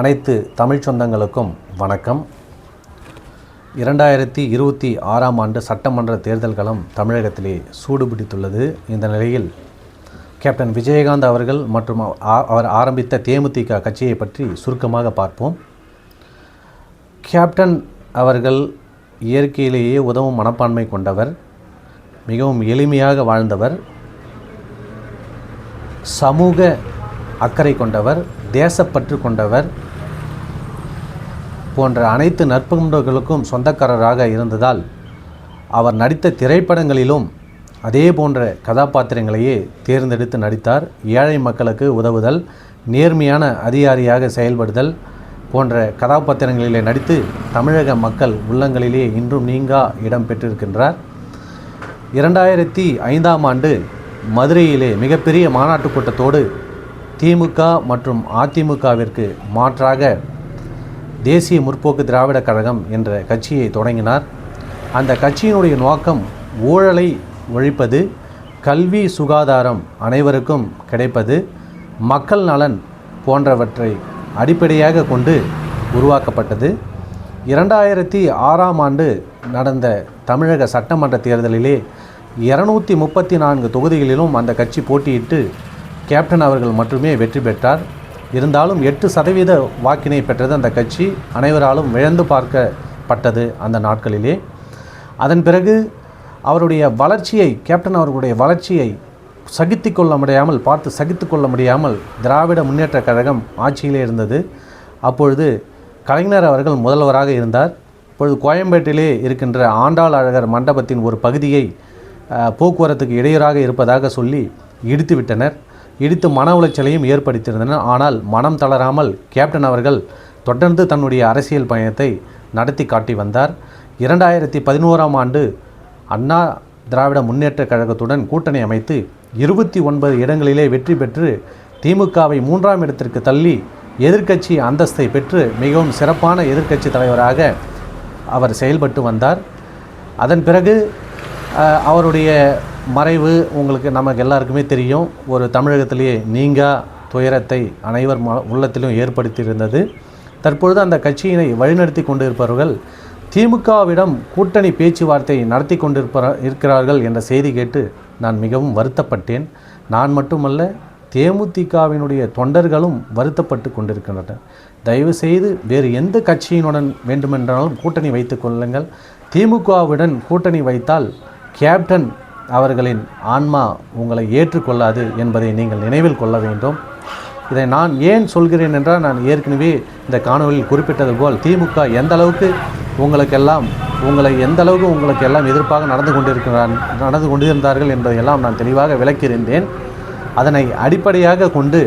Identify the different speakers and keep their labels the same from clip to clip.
Speaker 1: அனைத்து தமிழ் சொந்தங்களுக்கும் வணக்கம். 2026ஆம் ஆண்டு சட்டமன்ற தேர்தல் களம் தமிழகத்திலே சூடுபிடித்துள்ளது. இந்த நிலையில் கேப்டன் விஜயகாந்த் அவர்கள் மற்றும் அவர் ஆரம்பித்த தேமுதிக கட்சியை பற்றி சுருக்கமாக பார்ப்போம். கேப்டன் அவர்கள் இயற்கையிலேயே உதவும் மனப்பான்மை கொண்டவர், மிகவும் எளிமையாக வாழ்ந்தவர், சமூக அக்கறை கொண்டவர், தேசப்பற்று கொண்டவர் போன்ற அனைத்து நற்பண்புகளுக்கும் சொந்தக்காரராக இருந்ததால் அவர் நடித்த திரைப்படங்களிலும் அதே போன்ற கதாபாத்திரங்களையே தேர்ந்தெடுத்து நடித்தார். ஏழை மக்களுக்கு உதவுதல், நேர்மையான அதிகாரியாக செயல்படுதல் போன்ற கதாபாத்திரங்களிலே நடித்து தமிழக மக்கள் உள்ளங்களிலே இன்றும் நீங்கா இடம் பெற்றிருக்கின்றார். 2005ஆம் ஆண்டு மதுரையிலே மிகப்பெரிய மாநாட்டு கூட்டத்தோடு திமுக மற்றும் அதிமுகவிற்கு மாற்றாக தேசிய முற்போக்கு திராவிட கழகம் என்ற கட்சியை தொடங்கினார். அந்த கட்சியினுடைய நோக்கம் ஊழலை ஒழிப்பது, கல்வி சுகாதாரம் அனைவருக்கும் கிடைப்பது, மக்கள் நலன் போன்றவற்றை அடிப்படையாக கொண்டு உருவாக்கப்பட்டது. 2006ஆம் ஆண்டு நடந்த தமிழக சட்டமன்ற தேர்தலிலே 234 தொகுதிகளிலும் அந்த கட்சி போட்டியிட்டு கேப்டன் அவர்கள் மட்டுமே வெற்றி பெற்றார். இருந்தாலும் 8% வாக்கினை பெற்றது அந்த கட்சி. அனைவராலும் இழந்து பார்க்கப்பட்டது அந்த நாட்களிலே. அதன் பிறகு அவருடைய வளர்ச்சியை, கேப்டன் அவர்களுடைய வளர்ச்சியை சகித்து கொள்ள முடியாமல் திராவிட முன்னேற்ற கழகம் ஆட்சியிலே இருந்தது. அப்பொழுது கலைஞர் அவர்கள் முதல்வராக இருந்தார். இப்பொழுது கோயம்பேட்டிலே இருக்கின்ற ஆண்டாள் அழகர் மண்டபத்தின் ஒரு பகுதியை போக்குவரத்துக்கு இடையூறாக இருப்பதாக சொல்லி இடித்து மன உளைச்சலையும் ஏற்படுத்தியிருந்தனர். ஆனால் மனம் தளராமல் கேப்டன் அவர்கள் தொடர்ந்து தன்னுடைய அரசியல் பயணத்தை நடத்தி காட்டி வந்தார். 2011ஆம் ஆண்டு அண்ணா திராவிட முன்னேற்ற கழகத்துடன் கூட்டணி அமைத்து 29 இடங்களிலே வெற்றி பெற்று திமுகவை 3ஆம் இடத்திற்கு தள்ளி எதிர்க்கட்சி அந்தஸ்தை பெற்று மிகவும் சிறப்பான எதிர்க்கட்சி தலைவராக அவர் செயல்பட்டு வந்தார். அதன் பிறகு அவருடைய மறைவு நமக்கு எல்லாருக்குமே தெரியும். ஒரு தமிழகத்திலேயே நீங்கா துயரத்தை அனைவர் உள்ளத்திலும் ஏற்படுத்தியிருந்தது. தற்பொழுது அந்த கட்சியினை வழிநடத்தி கொண்டிருப்பவர்கள் திமுகவிடம் கூட்டணி பேச்சுவார்த்தை நடத்தி இருக்கிறார்கள் என்ற செய்தி கேட்டு நான் மிகவும் வருத்தப்பட்டேன். நான் மட்டுமல்ல, தேமுதிகவினுடைய தொண்டர்களும் வருத்தப்பட்டு கொண்டிருக்கின்றனர். தயவு செய்து வேறு எந்த கட்சியினுடன் வேண்டுமென்றாலும் கூட்டணி வைத்து கொள்ளுங்கள். திமுகவுடன் கூட்டணி வைத்தால் கேப்டன் அவர்களின் ஆன்மா உங்களை ஏற்றுக்கொள்ளாது என்பதை நீங்கள் நினைவில் கொள்ள வேண்டும். இதை நான் ஏன் சொல்கிறேன் என்றால், நான் ஏற்கனவே இந்த காணொலியில் குறிப்பிட்டது போல் திமுக எந்த அளவுக்கு உங்களுக்கெல்லாம் எதிர்ப்பாக நடந்து கொண்டிருந்தார்கள் என்பதையெல்லாம் நான் தெளிவாக விளக்கியிருந்தேன். அதனை அடிப்படையாக கொண்டு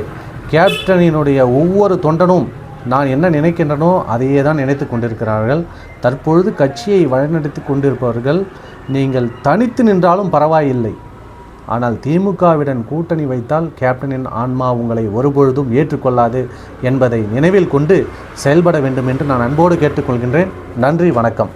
Speaker 1: கேப்டனினுடைய ஒவ்வொரு தொண்டனும் நான் என்ன நினைக்கின்றனோ அதையே தான் நினைத்து கொண்டிருக்கிறார்கள். தற்பொழுது கட்சியை வழிநடத்தி கொண்டிருப்பவர்கள் நீங்கள் தனித்து நின்றாலும் பரவாயில்லை, ஆனால் திமுகவுடன் கூட்டணி வைத்தால் கேப்டனின் ஆன்மா உங்களை ஒருபொழுதும் ஏற்றுக்கொள்ளாது என்பதை நினைவில் கொண்டு செயல்பட வேண்டும் என்று நான் அன்போடு கேட்டுக்கொள்கின்றேன். நன்றி, வணக்கம்.